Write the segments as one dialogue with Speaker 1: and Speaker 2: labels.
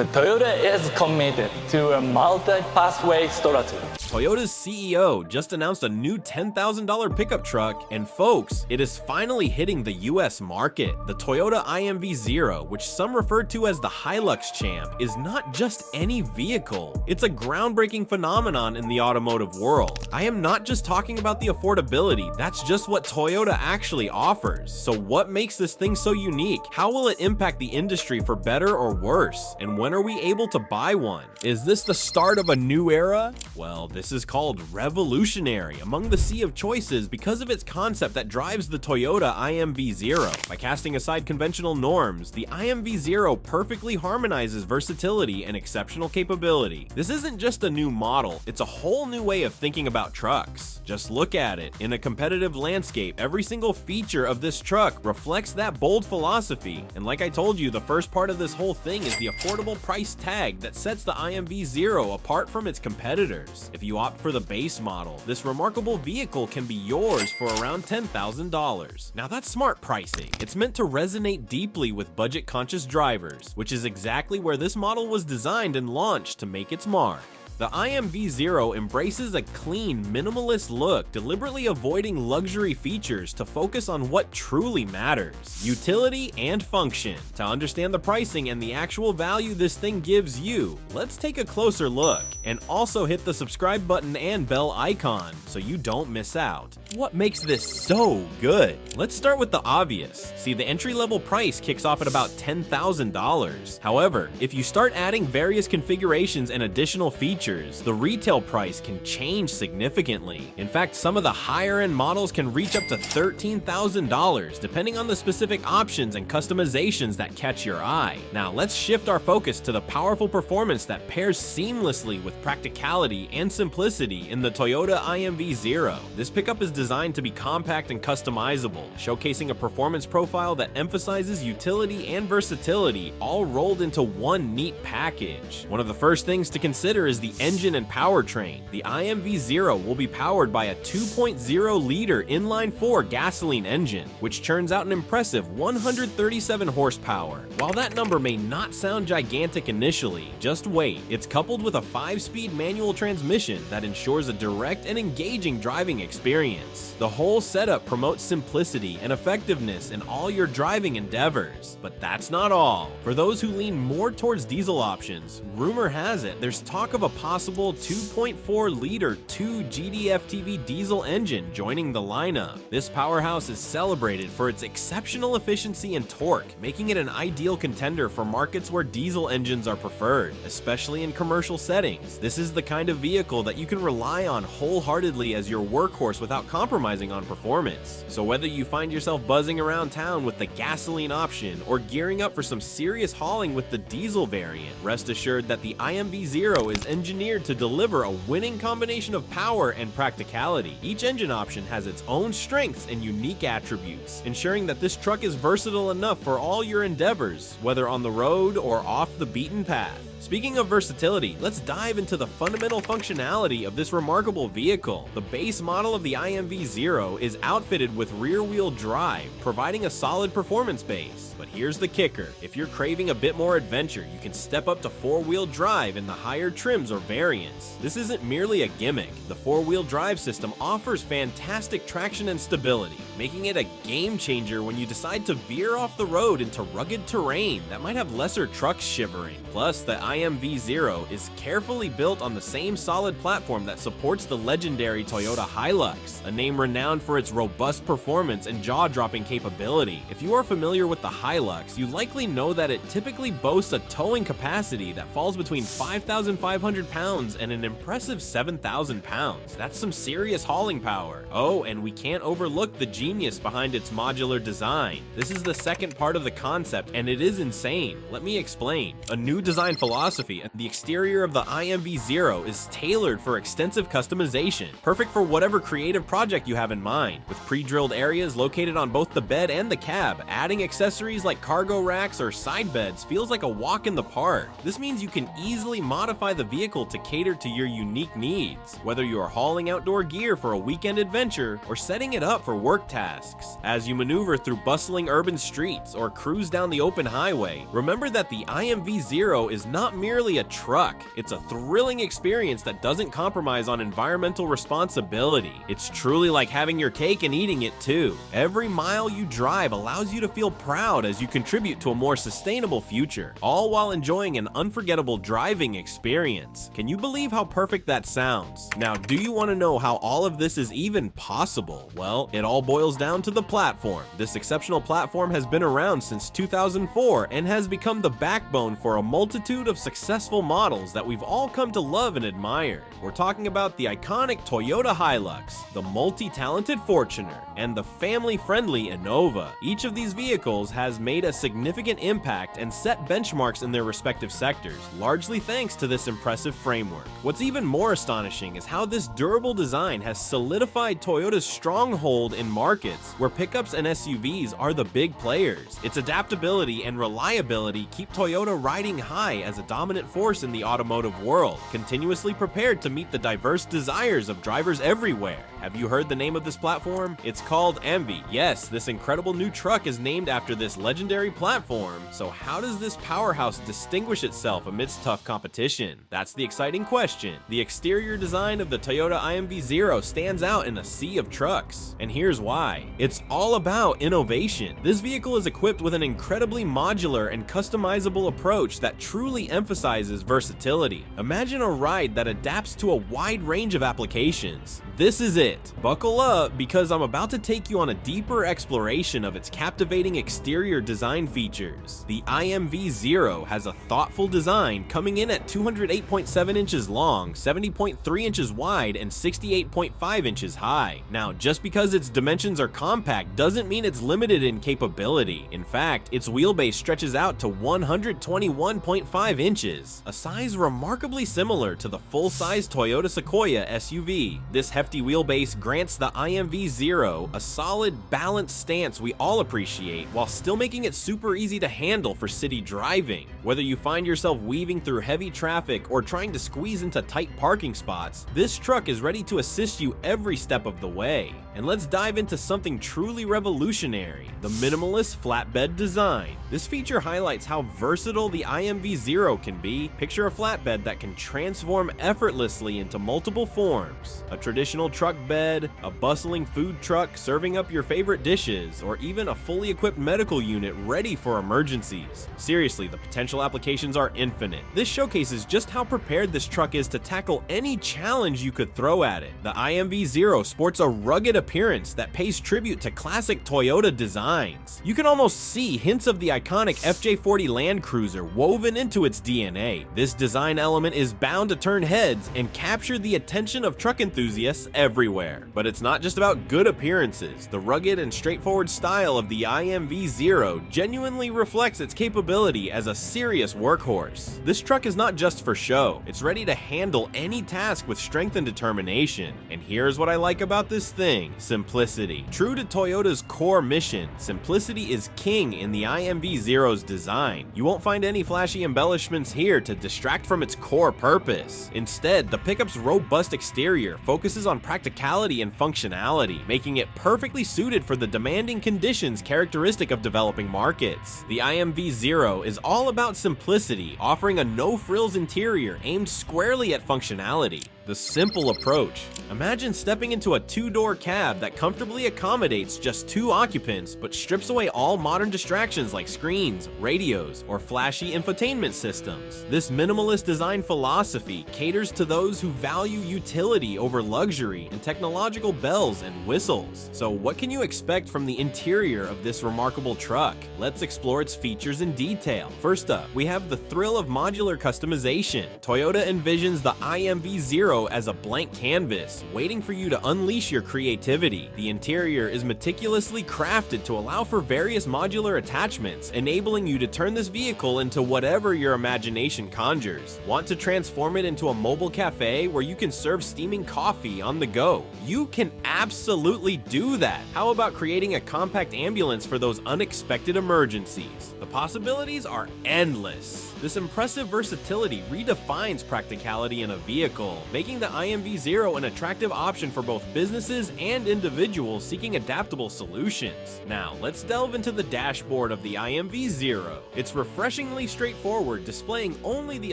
Speaker 1: The Toyota is committed to a multi-pathway strategy.
Speaker 2: Toyota's CEO just announced a new $10,000 pickup truck, and folks, it is finally hitting the US market. The Toyota IMV0, which some refer to as the Hilux Champ, is not just any vehicle. It's a groundbreaking phenomenon in the automotive world. I am not just talking about the affordability, that's just what Toyota actually offers. So what makes this thing so unique? How will it impact the industry for better or worse? And when are we able to buy one? Is this the start of a new era? Well, this is called revolutionary among the sea of choices because of its concept that drives the Toyota IMV0. By casting aside conventional norms, the IMV0 perfectly harmonizes versatility and exceptional capability. This isn't just a new model, it's a whole new way of thinking about trucks. Just look at it. In a competitive landscape, every single feature of this truck reflects that bold philosophy. And like I told you, the first part of this whole thing is the affordable price tag that sets the IMV0 apart from its competitors. If you opt for the base model, this remarkable vehicle can be yours for around $10,000. Now that's smart pricing. It's meant to resonate deeply with budget-conscious drivers, which is exactly where this model was designed and launched to make its mark. The IMV0 embraces a clean, minimalist look, deliberately avoiding luxury features to focus on what truly matters: utility and function. To understand the pricing and the actual value this thing gives you, let's take a closer look. And also hit the subscribe button and bell icon so you don't miss out. What makes this so good? Let's start with the obvious. See, the entry-level price kicks off at about $10,000. However, if you start adding various configurations and additional features, the retail price can change significantly. In fact, some of the higher-end models can reach up to $13,000, depending on the specific options and customizations that catch your eye. Now, let's shift our focus to the powerful performance that pairs seamlessly with practicality and simplicity in the Toyota IMV0. This pickup is designed to be compact and customizable, showcasing a performance profile that emphasizes utility and versatility, all rolled into one neat package. One of the first things to consider is the engine and powertrain. The IMV0 will be powered by a 2.0-liter inline-4 gasoline engine, which churns out an impressive 137 horsepower. While that number may not sound gigantic initially, just wait. It's coupled with a 5-speed manual transmission that ensures a direct and engaging driving experience. The whole setup promotes simplicity and effectiveness in all your driving endeavors. But that's not all. For those who lean more towards diesel options, rumor has it there's talk of a possible 2.4-liter 2 GDFTV diesel engine joining the lineup. This powerhouse is celebrated for its exceptional efficiency and torque, making it an ideal contender for markets where diesel engines are preferred, especially in commercial settings. This is the kind of vehicle that you can rely on wholeheartedly as your workhorse without compromising on performance. So whether you find yourself buzzing around town with the gasoline option or gearing up for some serious hauling with the diesel variant, rest assured that the IMV0 is engineered to deliver a winning combination of power and practicality. Each engine option has its own strengths and unique attributes, ensuring that this truck is versatile enough for all your endeavors, whether on the road or off the beaten path. Speaking of versatility, let's dive into the fundamental functionality of this remarkable vehicle. The base model of the IMV0 is outfitted with rear-wheel drive, providing a solid performance base. But here's the kicker. If you're craving a bit more adventure, you can step up to 4-wheel drive in the higher trims or variants. This isn't merely a gimmick. The 4-wheel drive system offers fantastic traction and stability, making it a game changer when you decide to veer off the road into rugged terrain that might have lesser trucks shivering. Plus, the IMV0 is carefully built on the same solid platform that supports the legendary Toyota Hilux, a name renowned for its robust performance and jaw-dropping capability. If you are familiar with the Hilux, you likely know that it typically boasts a towing capacity that falls between 5,500 pounds and an impressive 7,000 pounds. That's some serious hauling power. Oh, and we can't overlook the genius behind its modular design. This is the second part of the concept, and it is insane. Let me explain. A new design philosophy, and the exterior of the IMV0 is tailored for extensive customization, perfect for whatever creative project you have in mind. With pre-drilled areas located on both the bed and the cab, adding accessories like cargo racks or side beds feels like a walk in the park. This means you can easily modify the vehicle to cater to your unique needs, whether you are hauling outdoor gear for a weekend adventure or setting it up for work tasks. tasks. As you maneuver through bustling urban streets or cruise down the open highway, remember that the IMV Zero is not merely a truck, it's a thrilling experience that doesn't compromise on environmental responsibility. It's truly like having your cake and eating it too. Every mile you drive allows you to feel proud as you contribute to a more sustainable future, all while enjoying an unforgettable driving experience. Can you believe how perfect that sounds? Now, do you want to know how all of this is even possible? Well, it all boils down to the platform. This exceptional platform has been around since 2004 and has become the backbone for a multitude of successful models that we've all come to love and admire. We're talking about the iconic Toyota Hilux, the multi-talented Fortuner, and the family-friendly Innova. Each of these vehicles has made a significant impact and set benchmarks in their respective sectors, largely thanks to this impressive framework. What's even more astonishing is how this durable design has solidified Toyota's stronghold in markets where pickups and SUVs are the big players. Its adaptability and reliability keep Toyota riding high as a dominant force in the automotive world, continuously prepared to meet the diverse desires of drivers everywhere. Have you heard the name of this platform? It's called Envy. Yes, this incredible new truck is named after this legendary platform. So how does this powerhouse distinguish itself amidst tough competition? That's the exciting question. The exterior design of the Toyota IMV Zero stands out in a sea of trucks. And here's why. It's all about innovation. This vehicle is equipped with an incredibly modular and customizable approach that truly emphasizes versatility. Imagine a ride that adapts to a wide range of applications. This is it. Buckle up, because I'm about to take you on a deeper exploration of its captivating exterior design features. The IMV Zero has a thoughtful design, coming in at 208.7 inches long, 70.3 inches wide, and 68.5 inches high. Now, just because its dimensions are compact doesn't mean it's limited in capability. In fact, its wheelbase stretches out to 121.5 inches, a size remarkably similar to the full-size Toyota Sequoia SUV. This hefty wheelbase grants the IMV Zero a solid, balanced stance we all appreciate, while still making it super easy to handle for city driving. Whether you find yourself weaving through heavy traffic or trying to squeeze into tight parking spots, this truck is ready to assist you every step of the way. And let's dive into something truly revolutionary: the minimalist flatbed design. This feature highlights how versatile the IMV Zero can be. Picture a flatbed that can transform effortlessly into multiple forms: a traditional truck bed, a bustling food truck serving up your favorite dishes, or even a fully equipped medical unit ready for emergencies. Seriously, the potential applications are infinite. This showcases just how prepared this truck is to tackle any challenge you could throw at it. The IMV Zero sports a rugged appearance that pays tribute to classic Toyota designs. You can almost see hints of the iconic FJ40 Land Cruiser woven into its DNA. This design element is bound to turn heads and capture the attention of truck enthusiasts everywhere. But it's not just about good appearances. The rugged and straightforward style of the IMV Zero genuinely reflects its capability as a serious workhorse. This truck is not just for show. It's ready to handle any task with strength and determination. And here's what I like about this thing: simplicity. True to Toyota's core mission, simplicity is king in the IMV Zero's design. You won't find any flashy embellishments here to distract from its core purpose. Instead, the pickup's robust exterior focuses on practicality and functionality, making it perfectly suited for the demanding conditions characteristic of developing markets. The IMV Zero is all about simplicity, offering a no-frills interior aimed squarely at functionality. The simple approach. Imagine stepping into a two-door cab that comfortably accommodates just two occupants but strips away all modern distractions like screens, radios, or flashy infotainment systems. This minimalist design philosophy caters to those who value utility over luxury and technological bells and whistles. So what can you expect from the interior of this remarkable truck? Let's explore its features in detail. First up, we have the thrill of modular customization. Toyota envisions the IMV Zero as a blank canvas, waiting for you to unleash your creativity. The interior is meticulously crafted to allow for various modular attachments, enabling you to turn this vehicle into whatever your imagination conjures. Want to transform it into a mobile cafe where you can serve steaming coffee on the go? You can absolutely do that. How about creating a compact ambulance for those unexpected emergencies? The possibilities are endless. This impressive versatility redefines practicality in a vehicle, making the IMV Zero an attractive option for both businesses and individuals seeking adaptable solutions. Now, let's delve into the dashboard of the IMV Zero. It's refreshingly straightforward, displaying only the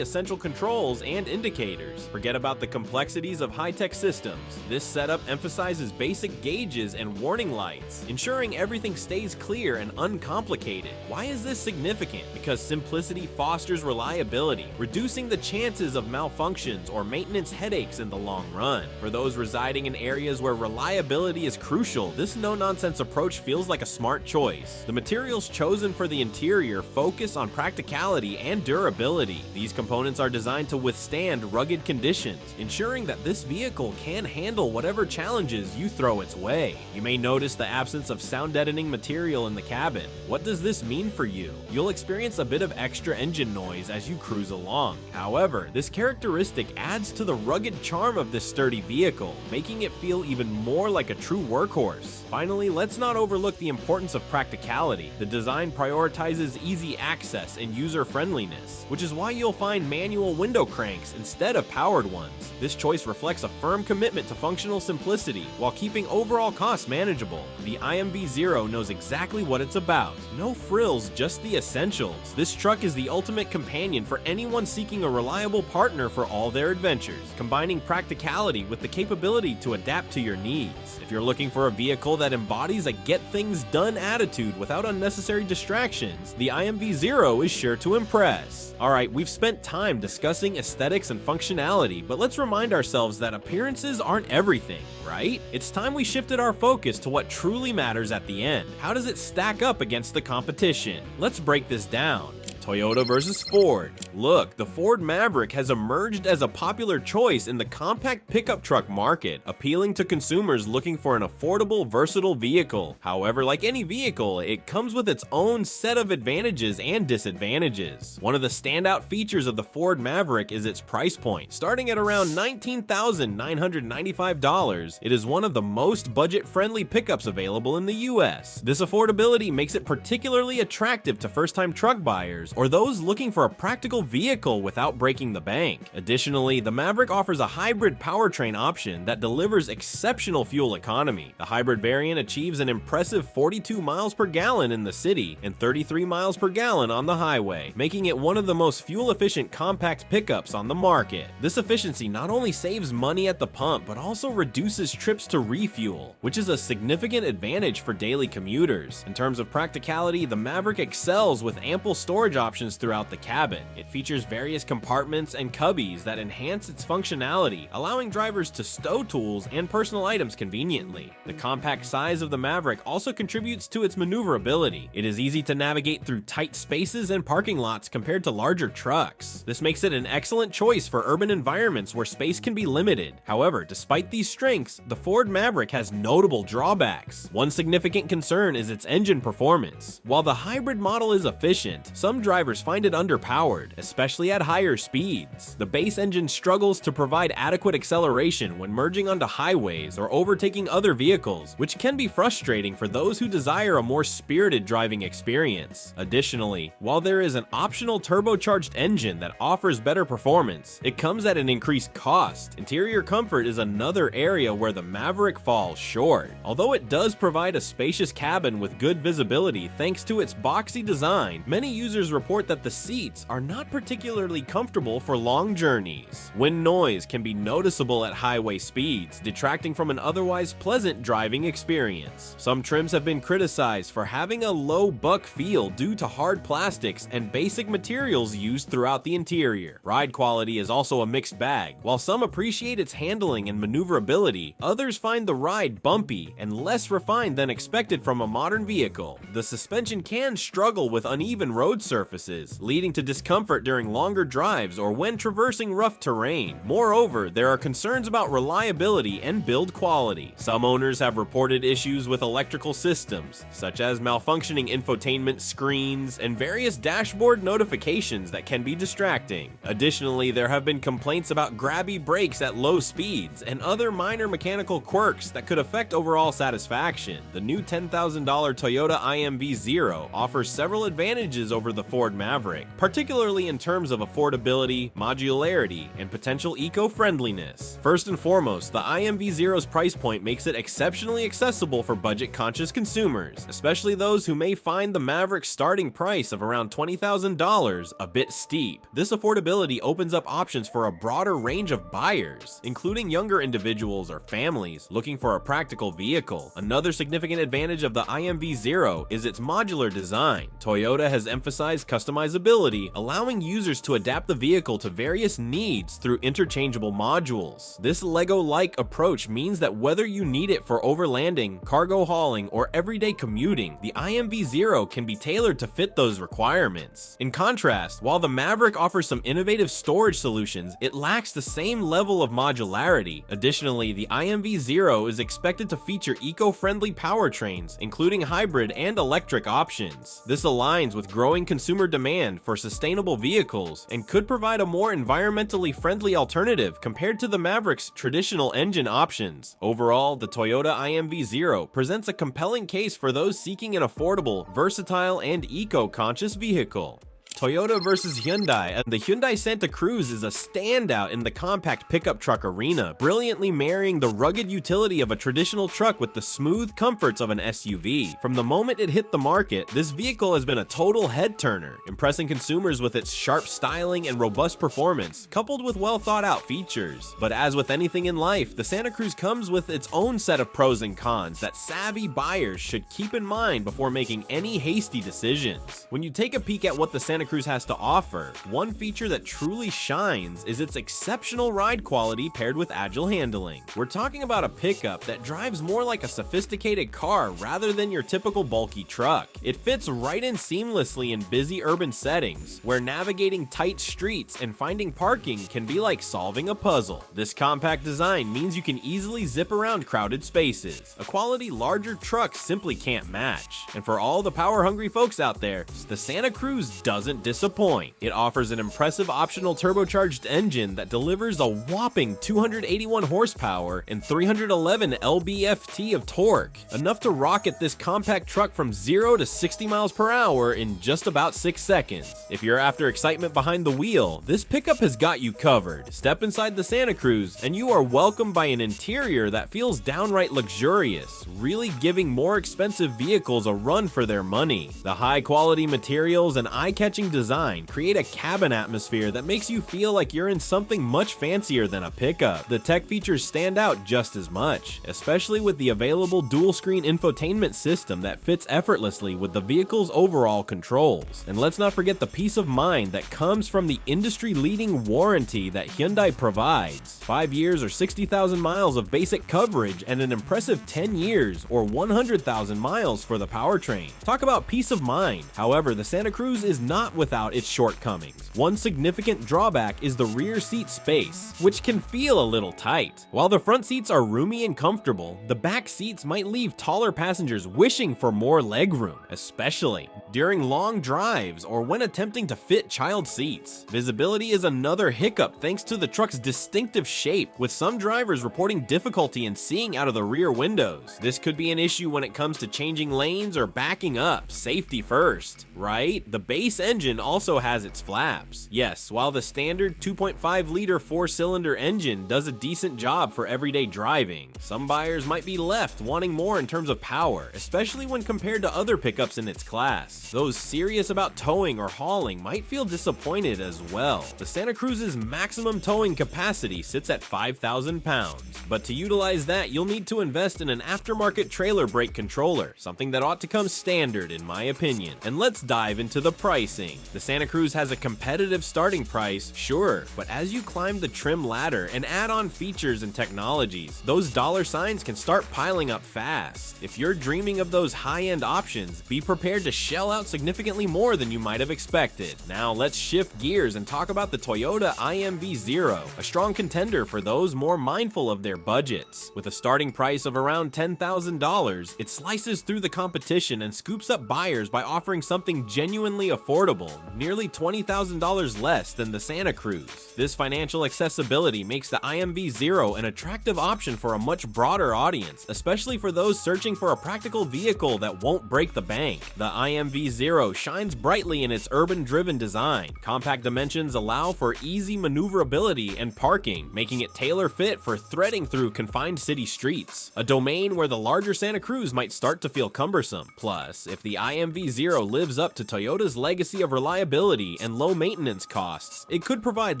Speaker 2: essential controls and indicators. Forget about the complexities of high-tech systems. This setup emphasizes basic gauges and warning lights, ensuring everything stays clear and uncomplicated. Why is this significant? Because simplicity fosters reliability, reducing the chances of malfunctions or maintenance headaches in the long run. For those residing in areas where reliability is crucial, this no-nonsense approach feels like a smart choice. The materials chosen for the interior focus on practicality and durability. These components are designed to withstand rugged conditions, ensuring that this vehicle can handle whatever challenges you throw its way. You may notice the absence of sound-deadening material in the cabin. What does this mean for you? You'll experience a bit of extra engine noise as you cruise along. However, this characteristic adds to the rugged charm of this sturdy vehicle, making it feel even more like a true workhorse. Finally, let's not overlook the importance of practicality. The design prioritizes easy access and user-friendliness, which is why you'll find manual window cranks instead of powered ones. This choice reflects a firm commitment to functional simplicity while keeping overall costs manageable. The IMV Zero knows exactly what it's about. No frills, just the essentials. This truck is the ultimate companion for anyone seeking a reliable partner for all their adventures, combining practicality with the capability to adapt to your needs. If you're looking for a vehicle that embodies a get-things-done attitude without unnecessary distractions, the IMV Zero is sure to impress. Alright, we've spent time discussing aesthetics and functionality, but let's remind ourselves that appearances aren't everything, right? It's time we shifted our focus to what truly matters at the end. How does it stack up against the competition? Let's break this down. Toyota versus Ford. Look, the Ford Maverick has emerged as a popular choice in the compact pickup truck market, appealing to consumers looking for an affordable, versatile vehicle. However, like any vehicle, it comes with its own set of advantages and disadvantages. One of the standout features of the Ford Maverick is its price point. Starting at around $19,995, it is one of the most budget-friendly pickups available in the US. This affordability makes it particularly attractive to first-time truck buyers or those looking for a practical vehicle without breaking the bank. Additionally, the Maverick offers a hybrid powertrain option that delivers exceptional fuel economy. The hybrid variant achieves an impressive 42 miles per gallon in the city and 33 miles per gallon on the highway, making it one of the most fuel-efficient compact pickups on the market. This efficiency not only saves money at the pump, but also reduces trips to refuel, which is a significant advantage for daily commuters. In terms of practicality, the Maverick excels with ample storage options throughout the cabin. It features various compartments and cubbies that enhance its functionality, allowing drivers to stow tools and personal items conveniently. The compact size of the Maverick also contributes to its maneuverability. It is easy to navigate through tight spaces and parking lots compared to larger trucks. This makes it an excellent choice for urban environments where space can be limited. However, despite these strengths, the Ford Maverick has notable drawbacks. One significant concern is its engine performance. While the hybrid model is efficient, some drivers find it underpowered, especially at higher speeds. The base engine struggles to provide adequate acceleration when merging onto highways or overtaking other vehicles, which can be frustrating for those who desire a more spirited driving experience. Additionally, while there is an optional turbocharged engine that offers better performance, it comes at an increased cost. Interior comfort is another area where the Maverick falls short. Although it does provide a spacious cabin with good visibility thanks to its boxy design, many users report that the seats are not particularly comfortable for long journeys. Wind noise can be noticeable at highway speeds, detracting from an otherwise pleasant driving experience. Some trims have been criticized for having a low buck feel due to hard plastics and basic materials used throughout the interior. Ride quality is also a mixed bag. While some appreciate its handling and maneuverability, others find the ride bumpy and less refined than expected from a modern vehicle. The suspension can struggle with uneven road surfaces, leading to discomfort during longer drives or when traversing rough terrain. Moreover, there are concerns about reliability and build quality. Some owners have reported issues with electrical systems, such as malfunctioning infotainment screens and various dashboard notifications that can be distracting. Additionally, there have been complaints about grabby brakes at low speeds and other minor mechanical quirks that could affect overall satisfaction. The new $10,000 Toyota IMV Zero offers several advantages over the Ford Ford Maverick, particularly in terms of affordability, modularity, and potential eco-friendliness. First and foremost, the IMV0's price point makes it exceptionally accessible for budget-conscious consumers, especially those who may find the Maverick's starting price of around $20,000 a bit steep. This affordability opens up options for a broader range of buyers, including younger individuals or families looking for a practical vehicle. Another significant advantage of the IMV0 is its modular design. Toyota has emphasized customizability, allowing users to adapt the vehicle to various needs through interchangeable modules. This Lego-like approach means that whether you need it for overlanding, cargo hauling, or everyday commuting, the IMV0 can be tailored to fit those requirements. In contrast, while the Maverick offers some innovative storage solutions, it lacks the same level of modularity. Additionally, the IMV0 is expected to feature eco-friendly powertrains, including hybrid and electric options. This aligns with growing consumer demand for sustainable vehicles and could provide a more environmentally friendly alternative compared to the Maverick's traditional engine options. Overall, the Toyota IMV0 presents a compelling case for those seeking an affordable, versatile, and eco-conscious vehicle. Toyota versus Hyundai, and the Hyundai Santa Cruz is a standout in the compact pickup truck arena, brilliantly marrying the rugged utility of a traditional truck with the smooth comforts of an SUV. From the moment it hit the market, this vehicle has been a total head-turner, impressing consumers with its sharp styling and robust performance, coupled with well-thought-out features. But as with anything in life, the Santa Cruz comes with its own set of pros and cons that savvy buyers should keep in mind before making any hasty decisions. When you take a peek at what the Santa Cruz has to offer, one feature that truly shines is its exceptional ride quality paired with agile handling. We're talking about a pickup that drives more like a sophisticated car rather than your typical bulky truck. It fits right in seamlessly in busy urban settings, where navigating tight streets and finding parking can be like solving a puzzle. This compact design means you can easily zip around crowded spaces, a quality larger trucks simply can't match. And for all the power-hungry folks out there, the Santa Cruz doesn't disappoint. It offers an impressive optional turbocharged engine that delivers a whopping 281 horsepower and 311 lb-ft of torque, enough to rocket this compact truck from 0 to 60 miles per hour in just about 6 seconds. If you're after excitement behind the wheel, this pickup has got you covered. Step inside the Santa Cruz and you are welcomed by an interior that feels downright luxurious, really giving more expensive vehicles a run for their money. The high quality materials and eye-catching design create a cabin atmosphere that makes you feel like you're in something much fancier than a pickup. The tech features stand out just as much, especially with the available dual-screen infotainment system that fits effortlessly with the vehicle's overall controls. And let's not forget the peace of mind that comes from the industry-leading warranty that Hyundai provides. 5 years or 60,000 miles of basic coverage and an impressive 10 years or 100,000 miles for the powertrain. Talk about peace of mind. However, the Santa Cruz is not without its shortcomings. One significant drawback is the rear seat space, which can feel a little tight. While the front seats are roomy and comfortable, the back seats might leave taller passengers wishing for more legroom, especially during long drives or when attempting to fit child seats. Visibility is another hiccup thanks to the truck's distinctive shape, with some drivers reporting difficulty in seeing out of the rear windows. This could be an issue when it comes to changing lanes or backing up. Safety first, right? The base engine also has its flaps. Yes, while the standard 2.5-liter 4-cylinder engine does a decent job for everyday driving, some buyers might be left wanting more in terms of power, especially when compared to other pickups in its class. Those serious about towing or hauling might feel disappointed as well. The Santa Cruz's maximum towing capacity sits at 5,000 pounds, but to utilize that, you'll need to invest in an aftermarket trailer brake controller, something that ought to come standard in my opinion. And let's dive into the pricing. The Santa Cruz has a competitive starting price, sure, but as you climb the trim ladder and add on features and technologies, those dollar signs can start piling up fast. If you're dreaming of those high-end options, be prepared to shell out significantly more than you might have expected. Now let's shift gears and talk about the Toyota IMV0, a strong contender for those more mindful of their budgets. With a starting price of around $10,000, it slices through the competition and scoops up buyers by offering something genuinely affordable. accessible, nearly $20,000 less than the Santa Cruz. This financial accessibility makes the IMV Zero an attractive option for a much broader audience, especially for those searching for a practical vehicle that won't break the bank. The IMV Zero shines brightly in its urban-driven design. Compact dimensions allow for easy maneuverability and parking, making it tailor-fit for threading through confined city streets, a domain where the larger Santa Cruz might start to feel cumbersome. Plus, if the IMV Zero lives up to Toyota's legacy of reliability and low maintenance costs, it could provide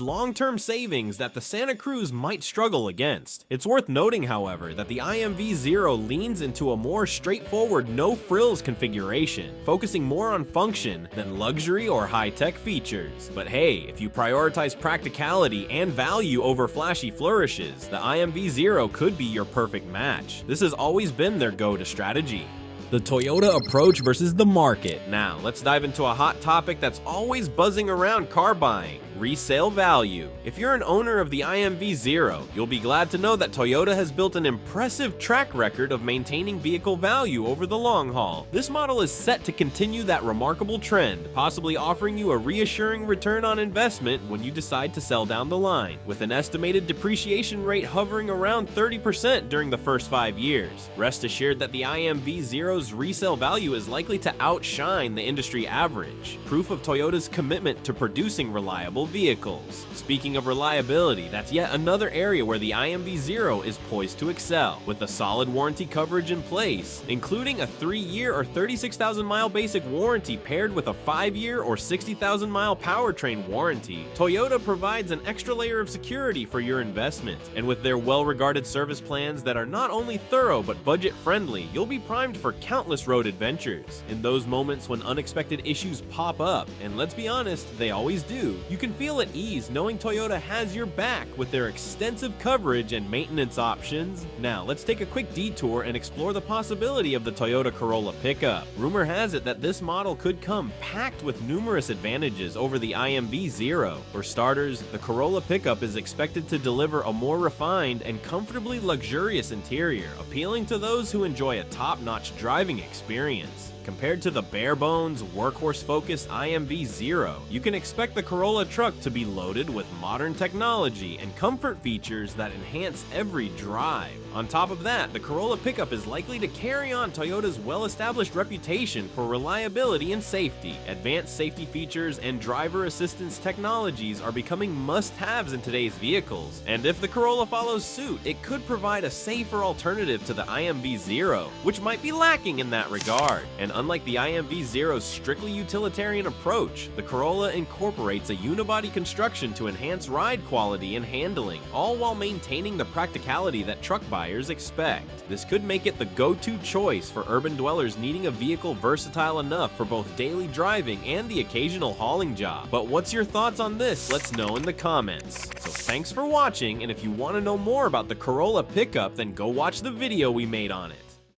Speaker 2: long-term savings that the Santa Cruz might struggle against. It's worth noting, however, that the IMV Zero leans into a more straightforward no-frills configuration, focusing more on function than luxury or high-tech features. But hey, if you prioritize practicality and value over flashy flourishes, the IMV Zero could be your perfect match. This has always been their go-to strategy. The Toyota approach versus the market. Now, let's dive into a hot topic that's always buzzing around car buying: resale value. If you're an owner of the IMV Zero, you'll be glad to know that Toyota has built an impressive track record of maintaining vehicle value over the long haul. This model is set to continue that remarkable trend, possibly offering you a reassuring return on investment when you decide to sell down the line, with an estimated depreciation rate hovering around 30% during the first 5 years. Rest assured that the IMV Zero's resale value is likely to outshine the industry average, proof of Toyota's commitment to producing reliable vehicles. Speaking of reliability, that's yet another area where the IMV Zero is poised to excel. With a solid warranty coverage in place, including a 3-year or 36,000-mile basic warranty paired with a 5-year or 60,000-mile powertrain warranty, Toyota provides an extra layer of security for your investment. And with their well-regarded service plans that are not only thorough but budget-friendly, you'll be primed for countless road adventures. In those moments when unexpected issues pop up, and let's be honest, they always do, you can feel at ease knowing Toyota has your back with their extensive coverage and maintenance options. Now, let's take a quick detour and explore the possibility of the Toyota Corolla pickup. Rumor has it that this model could come packed with numerous advantages over the IMV Zero. For starters, the Corolla pickup is expected to deliver a more refined and comfortably luxurious interior, appealing to those who enjoy a top-notch driving experience. Compared to the bare-bones, workhorse-focused IMV Zero, you can expect the Corolla truck to be loaded with modern technology and comfort features that enhance every drive. On top of that, the Corolla pickup is likely to carry on Toyota's well-established reputation for reliability and safety. Advanced safety features and driver assistance technologies are becoming must-haves in today's vehicles, and if the Corolla follows suit, it could provide a safer alternative to the IMV Zero, which might be lacking in that regard. And unlike the IMV Zero's strictly utilitarian approach, the Corolla incorporates a unibody construction to enhance ride quality and handling, all while maintaining the practicality that truck buyers expect. This could make it the go-to choice for urban dwellers needing a vehicle versatile enough for both daily driving and the occasional hauling job. But what's your thoughts on this? Let's know in the comments. So thanks for watching, and if you want to know more about the Corolla pickup, then go watch the video we made on it.